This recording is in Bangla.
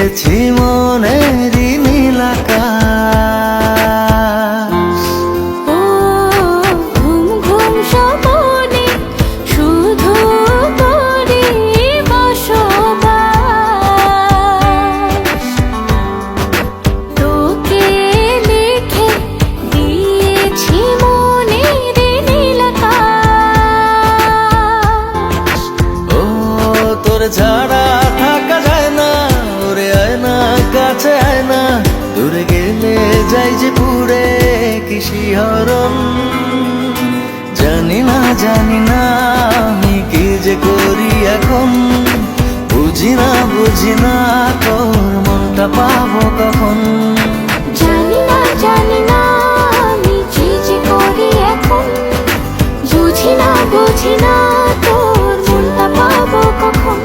দিয়েছি মনেরই নীল আকাশ। ও ঘুম ঘুম স্বপনে শুধু তোরই বসবাস, তোকে লিখে দিয়েছি মনের নীল আকাশ। ও তোর ছাড়া থাকা যায় না, ওরে আয় না কাছে আয় না, দূরে গেলে যাই যে পুরে কি শিহরণ। জানি না আমি কি যে করি এখন, বুঝি না তোর মনটা পাবো কখন। জানি না আমি কি যে করি এখন, বুঝি না তোর মনটা পাবো কখন।